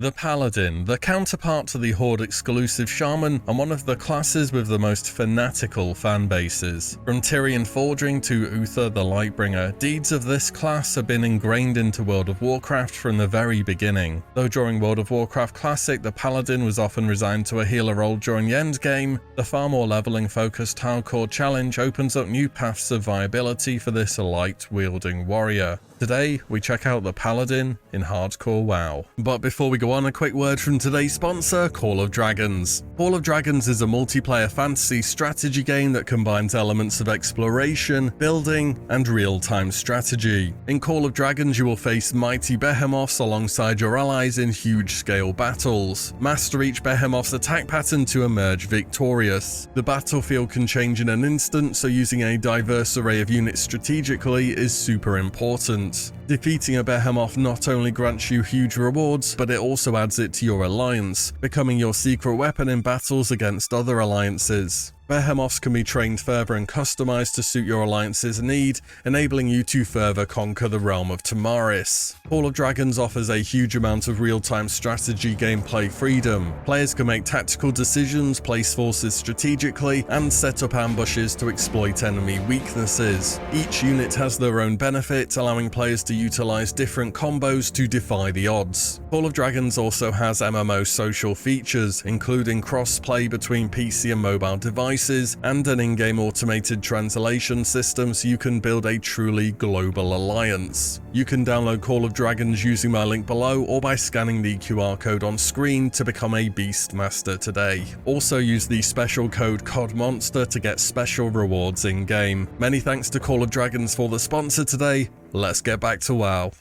The Paladin, the counterpart to the Horde exclusive Shaman, and one of the classes with the most fanatical fan bases. From Tyrion Fordring to Uther the Lightbringer, deeds of this class have been ingrained into World of Warcraft from the very beginning. Though during World of Warcraft Classic, the Paladin was often resigned to a healer role during the endgame, the far more leveling focused hardcore challenge opens up new paths of viability for this light-wielding warrior. Today, we check out the Paladin in hardcore WoW. But before we go on, a quick word from today's sponsor, Call of Dragons. Call of Dragons is a multiplayer fantasy strategy game that combines elements of exploration, building, and real-time strategy. In Call of Dragons, you will face mighty behemoths alongside your allies in huge-scale battles. Master each behemoth's attack pattern to emerge victorious. The battlefield can change in an instant, so using a diverse array of units strategically is super important. Defeating a behemoth not only grants you huge rewards, but it also adds it to your alliance, becoming your secret weapon in battles against other alliances. Behemoths can be trained further and customized to suit your alliance's need, enabling you to further conquer the realm of Tamaris. Call of Dragons offers a huge amount of real-time strategy gameplay freedom. Players can make tactical decisions, place forces strategically, and set up ambushes to exploit enemy weaknesses. Each unit has their own benefit, allowing players to utilize different combos to defy the odds. Call of Dragons also has MMO social features, including cross-play between PC and mobile devices, and an in-game automated translation system so you can build a truly global alliance. You can download Call of Dragons using my link below or by scanning the QR code on screen to become a Beastmaster today. Also use the special code CODMONSTER to get special rewards in-game. Many thanks to Call of Dragons for the sponsor today. Let's get back to WoW.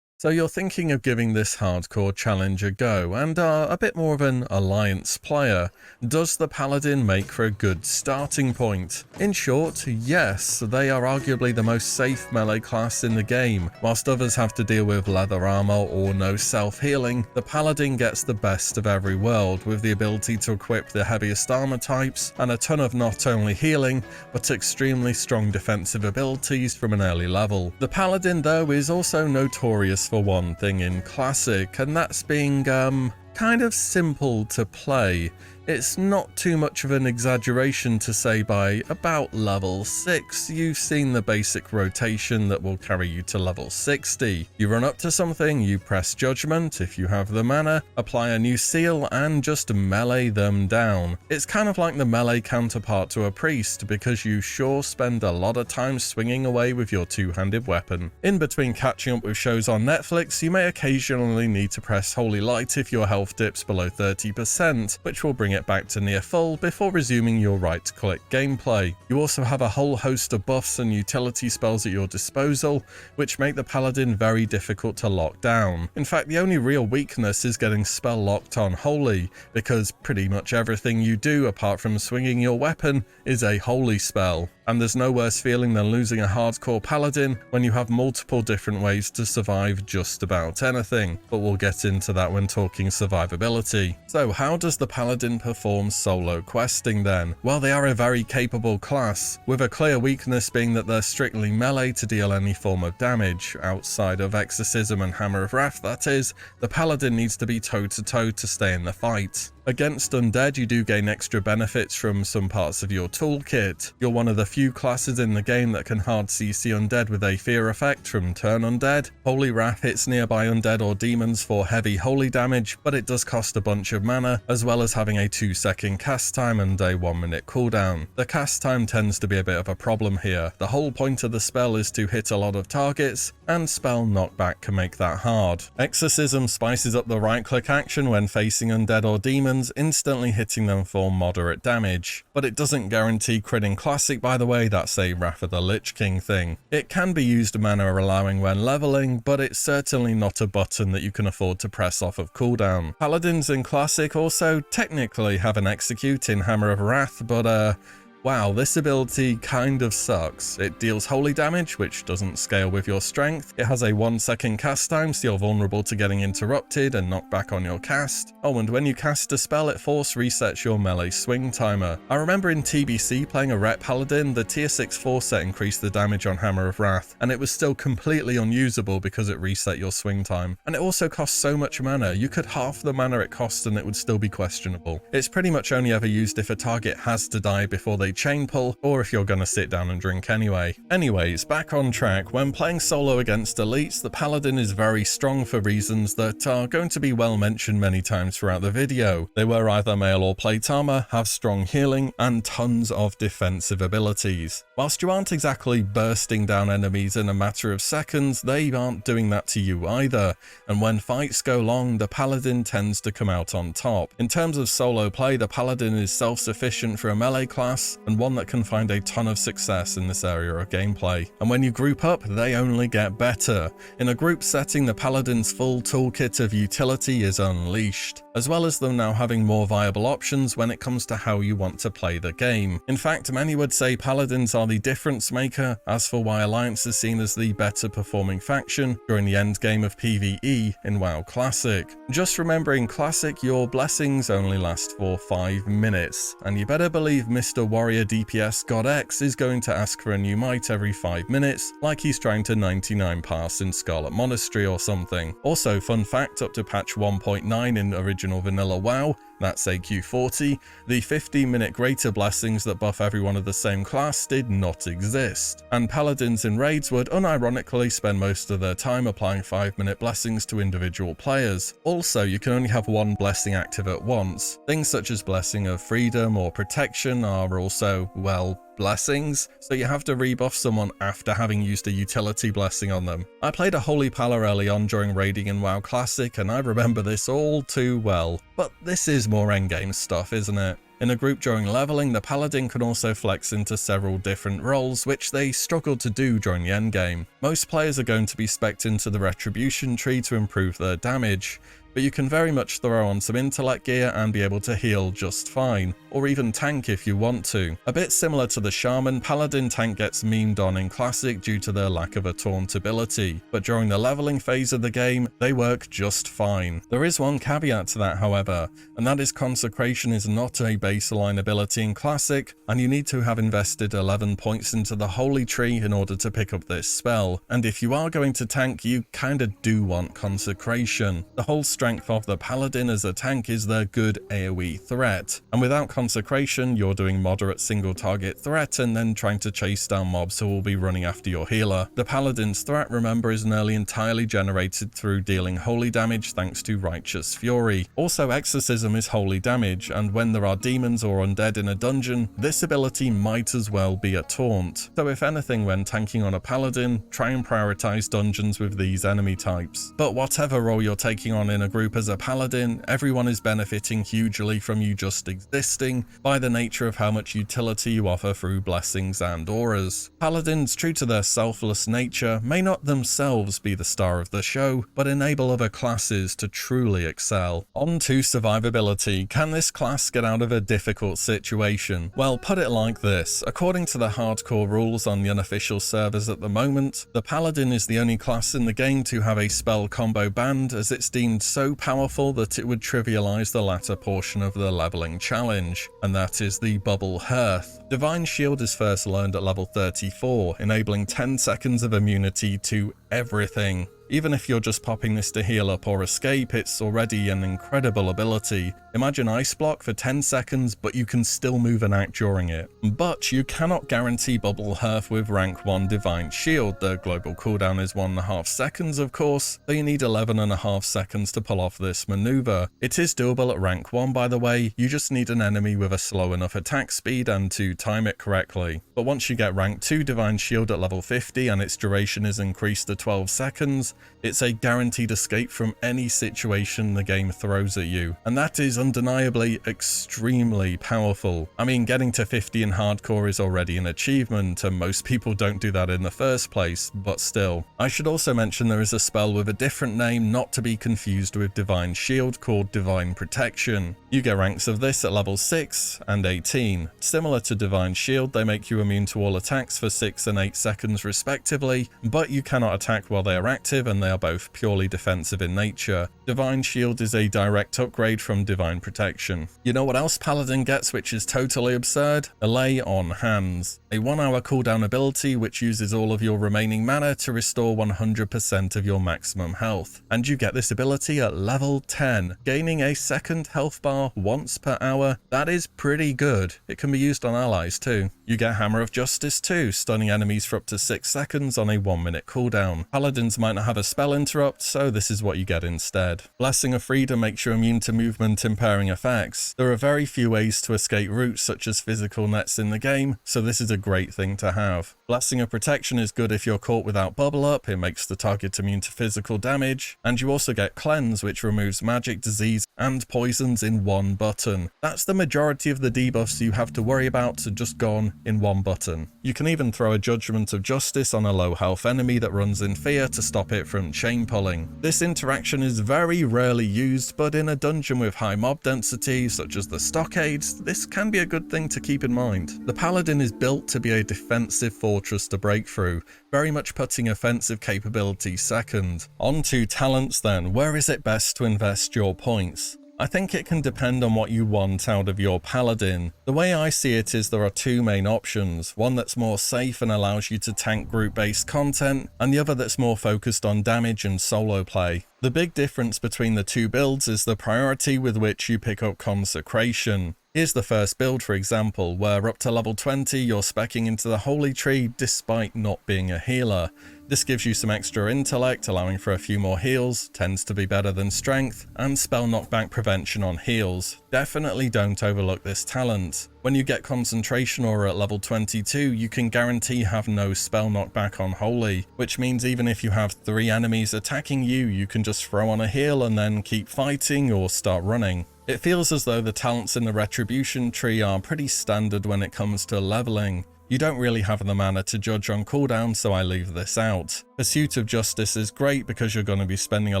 So you're thinking of giving this hardcore challenge a go and are a bit more of an alliance player. Does the Paladin make for a good starting point? In short, yes, they are arguably the most safe melee class in the game. Whilst others have to deal with leather armor or no self-healing, the Paladin gets the best of every world with the ability to equip the heaviest armor types and a ton of not only healing, but extremely strong defensive abilities from an early level. The Paladin though is also notorious for one thing in Classic, and that's being kind of simple to play. It's not too much of an exaggeration to say by about level 6, you've seen the basic rotation that will carry you to level 60. You run up to something, you press Judgment, if you have the mana, apply a new seal, and just melee them down. It's kind of like the melee counterpart to a priest, because you sure spend a lot of time swinging away with your two-handed weapon. In between catching up with shows on Netflix, you may occasionally need to press Holy Light if your health dips below 30%, which will bring it back to near full before resuming your right-click gameplay. You also have a whole host of buffs and utility spells at your disposal, which make the Paladin very difficult to lock down. In fact, the only real weakness is getting spell locked on Holy, because pretty much everything you do apart from swinging your weapon is a holy spell. And there's no worse feeling than losing a hardcore Paladin when you have multiple different ways to survive just about anything, but we'll get into that when talking survivability. So how does the Paladin perform solo questing then? Well, they are a very capable class, with a clear weakness being that they're strictly melee to deal any form of damage. Outside of Exorcism and Hammer of Wrath, that is, the Paladin needs to be toe-to-toe to stay in the fight. Against undead, you do gain extra benefits from some parts of your toolkit. You're one of the few classes in the game that can hard CC undead with a fear effect from Turn Undead. Holy Wrath hits nearby undead or demons for heavy holy damage, but it does cost a bunch of mana, as well as having a 2-second cast time and a 1-minute cooldown. The cast time tends to be a bit of a problem here. The whole point of the spell is to hit a lot of targets, and spell knockback can make that hard. Exorcism spices up the right-click action when facing undead or demons, instantly hitting them for moderate damage. But it doesn't guarantee crit in Classic, by the way, that's a Wrath of the Lich King thing. It can be used mana allowing when leveling, but it's certainly not a button that you can afford to press off of cooldown. Paladins in Classic also technically have an execute in Hammer of Wrath, but Wow, this ability kind of sucks. It deals holy damage, which doesn't scale with your strength. It has a 1-second cast time, so you're vulnerable to getting interrupted and knocked back on your cast. Oh, and when you cast a spell, it force resets your melee swing timer. I remember in TBC playing a rep paladin, the tier 6 force set increased the damage on Hammer of Wrath, and it was still completely unusable because it reset your swing time. And it also costs so much mana, you could half the mana it costs and it would still be questionable. It's pretty much only ever used if a target has to die before they chain pull, or if you're gonna sit down and drink anyway. Anyways, back on track. When playing solo against elites, the paladin is very strong for reasons that are going to be well mentioned many times throughout the video. They wear either mail or plate armor, have strong healing, and tons of defensive abilities. Whilst you aren't exactly bursting down enemies in a matter of seconds, they aren't doing that to you either, and when fights go long, the paladin tends to come out on top. In terms of solo play, the paladin is self-sufficient for a melee class, and one that can find a ton of success in this area of gameplay. And when you group up, they only get better. In a group setting, the paladin's full toolkit of utility is unleashed, as well as them now having more viable options when it comes to how you want to play the game. In fact, many would say paladins are the difference maker, as for why Alliance is seen as the better performing faction during the endgame of PvE in WoW Classic. Just remember, in Classic, your blessings only last for 5 minutes, and you better believe Mr. Warrior DPS God X is going to ask for a new might every 5 minutes, like he's trying to 99 pass in Scarlet Monastery or something. Also, fun fact, up to patch 1.9 in original vanilla WoW, that's AQ40, the 15-minute greater blessings that buff everyone of the same class did not exist, and paladins in raids would unironically spend most of their time applying 5-minute blessings to individual players. Also, you can only have one blessing active at once. Things such as Blessing of Freedom or Protection are also, well, blessings, so you have to rebuff someone after having used a utility blessing on them. I played a Holy Pala early on during raiding in WoW Classic, and I remember this all too well. But this is more endgame stuff, isn't it? In a group during leveling, the paladin can also flex into several different roles, which they struggled to do during the endgame. Most players are going to be specced into the retribution tree to improve their damage, but you can very much throw on some intellect gear and be able to heal just fine, or even tank if you want to. A bit similar to the shaman, paladin tank gets memed on in Classic due to their lack of a taunt ability, but during the leveling phase of the game, they work just fine. There is one caveat to that, however, and that is Consecration is not a baseline ability in Classic, and you need to have invested 11 points into the Holy Tree in order to pick up this spell, and if you are going to tank, you kinda do want Consecration. The whole strength of the paladin as a tank is their good AoE threat, and without Consecration, you're doing moderate single target threat and then trying to chase down mobs who will be running after your healer. The paladin's threat, remember, is nearly entirely generated through dealing holy damage thanks to Righteous Fury. Also, Exorcism is holy damage, and when there are demons or undead in a dungeon, this ability might as well be a taunt. So if anything, when tanking on a paladin, try and prioritize dungeons with these enemy types. But whatever role you're taking on in a group as a paladin, everyone is benefiting hugely from you just existing by the nature of how much utility you offer through blessings and auras. Paladins, true to their selfless nature, may not themselves be the star of the show, but enable other classes to truly excel. On to survivability. Can this class get out of a difficult situation? Well, put it like this. According to the hardcore rules on the unofficial servers at the moment, the paladin is the only class in the game to have a spell combo banned, as it's deemed so powerful that it would trivialize the latter portion of the leveling challenge, and that is the Bubble Hearth. Divine Shield is first learned at level 34, enabling 10 seconds of immunity to everything. Even if you're just popping this to heal up or escape, it's already an incredible ability. Imagine Ice Block for 10 seconds, but you can still move and act during it. But you cannot guarantee Bubble Hearth with rank 1 Divine Shield. The global cooldown is 1.5 seconds, of course, so you need 11.5 seconds to pull off this maneuver. It is doable at rank 1, by the way, you just need an enemy with a slow enough attack speed and to time it correctly. But once you get rank 2 Divine Shield at level 50 and its duration is increased to 12 seconds, It's a guaranteed escape from any situation the game throws at you, and that is undeniably extremely powerful. I mean, getting to 50 in hardcore is already an achievement, and most people don't do that in the first place, but still. I should also mention there is a spell with a different name, not to be confused with Divine Shield, called Divine Protection. You get ranks of this at level 6 and 18. Similar to Divine Shield, they make you immune to all attacks for 6 and 8 seconds respectively, but you cannot attack while they are active, and they are both purely defensive in nature. Divine Shield is a direct upgrade from Divine Protection. You know what else Paladin gets which is totally absurd? A Lay on Hands. A 1 hour cooldown ability which uses all of your remaining mana to restore 100% of your maximum health. And you get this ability at level 10, gaining a second health bar once per hour. That is pretty good. It can be used on allies too. You get Hammer of Justice too, stunning enemies for up to 6 seconds on a 1-minute cooldown. Paladins might not have a spell interrupt, so this is what you get instead. Blessing of Freedom makes you immune to movement impairing effects. There are very few ways to escape routes such as physical nets in the game, so this is a great thing to have. Blessing of Protection is good if you're caught without bubble up, it makes the target immune to physical damage, and you also get Cleanse, which removes magic, disease, and poisons in one button. That's the majority of the debuffs you have to worry about to just gone in one button. You can even throw a Judgment of Justice on a low health enemy that runs in fear to stop it from chain pulling. This interaction is very rarely used, but in a dungeon with high mob density, such as the Stockades, this can be a good thing to keep in mind. The Paladin is built to be a defensive fortress to break through, very much putting offensive capability second. On to talents then. Where is it best to invest your points? I think it can depend on what you want out of your Paladin. The way I see it is there are two main options, one that's more safe and allows you to tank group-based content, and the other that's more focused on damage and solo play. The big difference between the two builds is the priority with which you pick up Consecration. Here's the first build, for example, where up to level 20 you're speccing into the Holy Tree despite not being a healer. This gives you some extra intellect, allowing for a few more heals, tends to be better than strength, and spell knockback prevention on heals. Definitely don't overlook this talent. When you get Concentration Aura at level 22, you can guarantee have no spell knockback on Holy, which means even if you have 3 enemies attacking you, you can just throw on a heal and then keep fighting or start running. It feels as though the talents in the Retribution tree are pretty standard when it comes to leveling. You don't really have the mana to judge on cooldown, so I leave this out. Pursuit of Justice is great because you're going to be spending a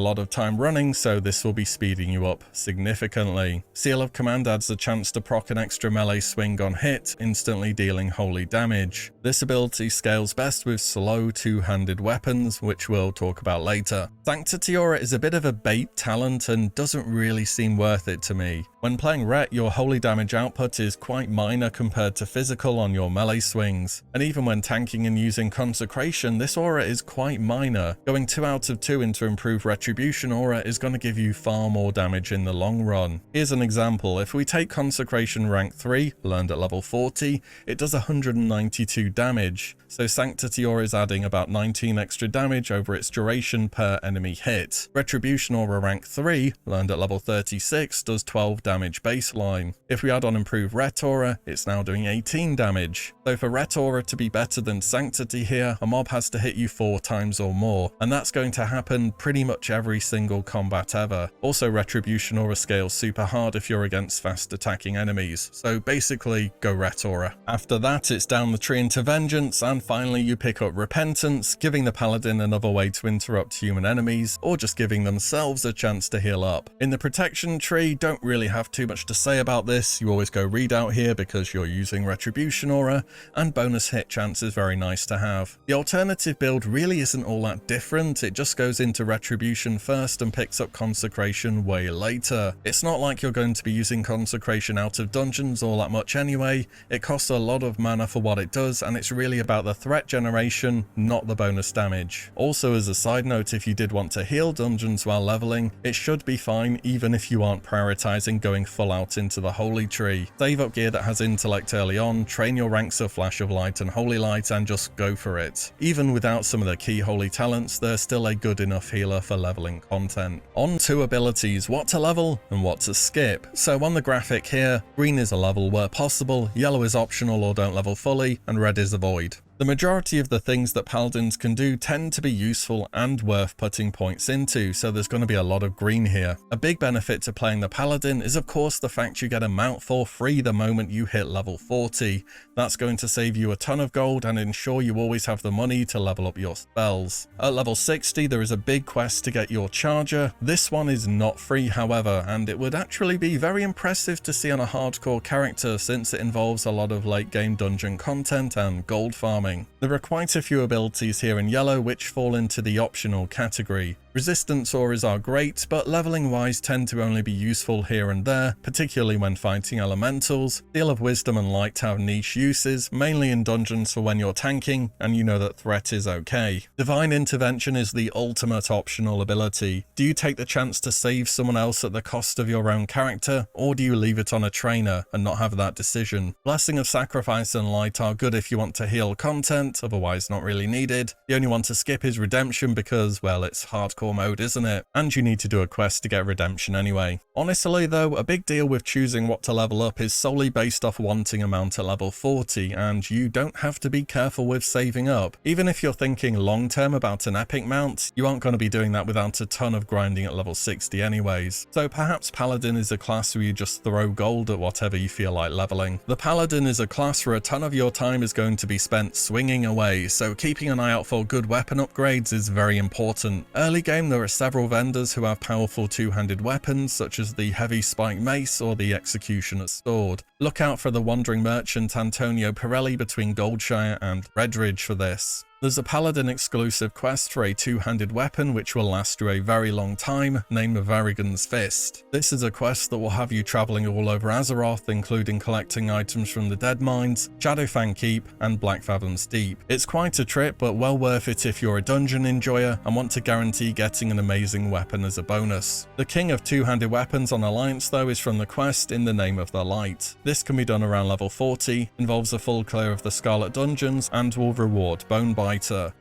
lot of time running, so this will be speeding you up significantly. Seal of Command adds a chance to proc an extra melee swing on hit, instantly dealing holy damage. This ability scales best with slow two-handed weapons, which we'll talk about later. Sanctity Aura is a bit of a bait talent and doesn't really seem worth it to me. When playing Ret, your holy damage output is quite minor compared to physical on your melee swings, and even when tanking and using Consecration, this aura is quite minor. Going 2 out of 2 into improved Retribution Aura is going to give you far more damage in the long run. Here's an example. If we take Consecration rank 3, learned at level 40, it does 192 damage, so Sanctity Aura is adding about 19 extra damage over its duration per enemy hit. Retribution Aura rank 3, learned at level 36, does 12 damage baseline. If we add on improved Ret Aura, it's now doing 18 damage. So for Ret Aura to be better than Sanctity here, a mob has to hit you 4 times or more, and that's going to happen pretty much every single combat ever. Also, Retribution Aura scales super hard if you're against fast attacking enemies, so basically go Ret Aura. After that, it's down the tree into Vengeance, and finally you pick up Repentance, giving the Paladin another way to interrupt human enemies, or just giving themselves a chance to heal up. In the Protection tree, don't really have too much to say about this. You always go Readout here because you're using Retribution Aura, and bonus hit chance is very nice to have. The alternative build really isn't all that different, it just goes into Retribution first and picks up Consecration way later. It's not like you're going to be using Consecration out of dungeons all that much anyway, it costs a lot of mana for what it does, and it's really about the threat generation, not the bonus damage. Also, as a side note, if you did want to heal dungeons while leveling, it should be fine even if you aren't prioritizing going full out into the Holy Tree. Save up gear that has intellect early on, train your ranks of Flash of Light and Holy Light, and just go for it. Even without some of the key holy talents, they're still a good enough healer for leveling content. On to abilities, what to level and what to skip. So on the graphic here, green is a level where possible, yellow is optional or don't level fully, and red is avoid. The majority of the things that paladins can do tend to be useful and worth putting points into, so there's going to be a lot of green here. A big benefit to playing the paladin is of course the fact you get a mount for free the moment you hit level 40. That's going to save you a ton of gold and ensure you always have the money to level up your spells. At level 60 there is a big quest to get your charger. This one is not free however, and it would actually be very impressive to see on a hardcore character since it involves a lot of late game dungeon content and gold farming. There are quite a few abilities here in yellow which fall into the optional category. Resistance auras are great, but leveling wise tend to only be useful here and there, particularly when fighting elementals. Seal of Wisdom and Light have niche uses, mainly in dungeons for when you're tanking, and you know that threat is okay. Divine Intervention is the ultimate optional ability. Do you take the chance to save someone else at the cost of your own character, or do you leave it on a trainer and not have that decision? Blessing of Sacrifice and Light are good if you want to heal content, otherwise not really needed. The only one to skip is Redemption because, well, it's hardcore mode, isn't it? And you need to do a quest to get redemption anyway. Honestly though, a big deal with choosing what to level up is solely based off wanting a mount at level 40, and you don't have to be careful with saving up. Even if you're thinking long term about an epic mount, you aren't going to be doing that without a ton of grinding at level 60 anyways. So perhaps Paladin is a class where you just throw gold at whatever you feel like leveling. The Paladin is a class where a ton of your time is going to be spent swinging away, so keeping an eye out for good weapon upgrades is very important. Early game there are several vendors who have powerful two-handed weapons such as the heavy spike mace or the executioner's sword. Look out for the wandering merchant Antonio Pirelli between Goldshire and Redridge for this. There's a Paladin exclusive quest for a two-handed weapon which will last you a very long time, named Varigan's Fist. This is a quest that will have you travelling all over Azeroth, including collecting items from the Dead Mines, Shadowfang Keep, and Black Fathoms Deep. It's quite a trip, but well worth it if you're a dungeon enjoyer and want to guarantee getting an amazing weapon as a bonus. The king of two-handed weapons on Alliance though is from the quest In the Name of the Light. This can be done around level 40, involves a full clear of the Scarlet Dungeons, and will reward Bonebite.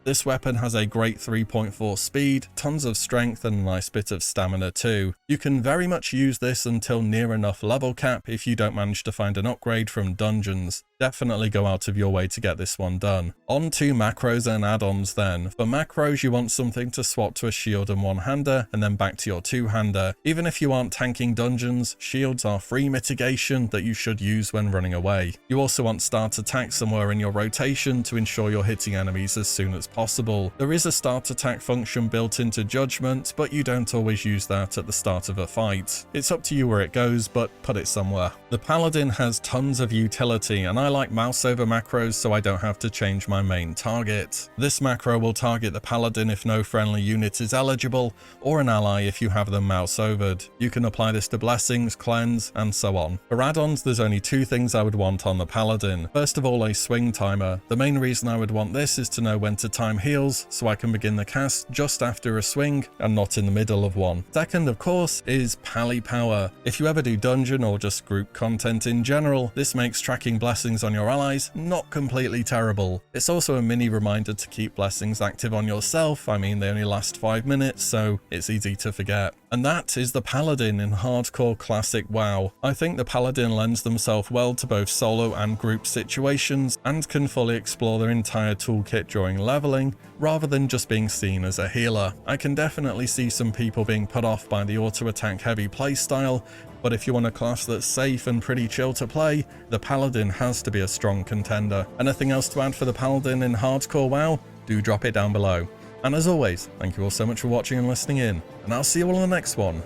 This weapon has a great 3.4 speed, tons of strength, and a nice bit of stamina too. You can very much use this until near enough level cap if you don't manage to find an upgrade from dungeons. Definitely go out of your way to get this one done. On to macros and add-ons then. For macros, you want something to swap to a shield and one-hander, and then back to your two-hander. Even if you aren't tanking dungeons, shields are free mitigation that you should use when running away. You also want start attack somewhere in your rotation to ensure you're hitting enemies as soon as possible. There is a start attack function built into Judgment, but you don't always use that at the start of a fight. It's up to you where it goes, but put it somewhere. The Paladin has tons of utility, and I like mouse over macros so I don't have to change my main target. This macro will target the Paladin if no friendly unit is eligible, or an ally if you have them mouse overed. You can apply this to blessings, cleanse, and so on. For add-ons, there's only two things I would want on the Paladin. First of all, a swing timer. The main reason I would want this is to know when to time heals, so I can begin the cast just after a swing and not in the middle of one. Second, of course, is Pally Power. If you ever do dungeon or just group content in general, this makes tracking blessings on your allies not completely terrible. It's also a mini reminder to keep blessings active on yourself. I mean, they only last 5 minutes, so it's easy to forget. And that is the Paladin in hardcore classic WoW. I think the Paladin lends themselves well to both solo and group situations and can fully explore their entire toolkit during leveling, rather than just being seen as a healer. I can definitely see some people being put off by the auto attack heavy playstyle, but if you want a class that's safe and pretty chill to play, the Paladin has to be a strong contender. Anything else to add for the Paladin in hardcore WoW? Do drop it down below. And as always, thank you all so much for watching and listening in, and I'll see you all in the next one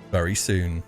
very soon.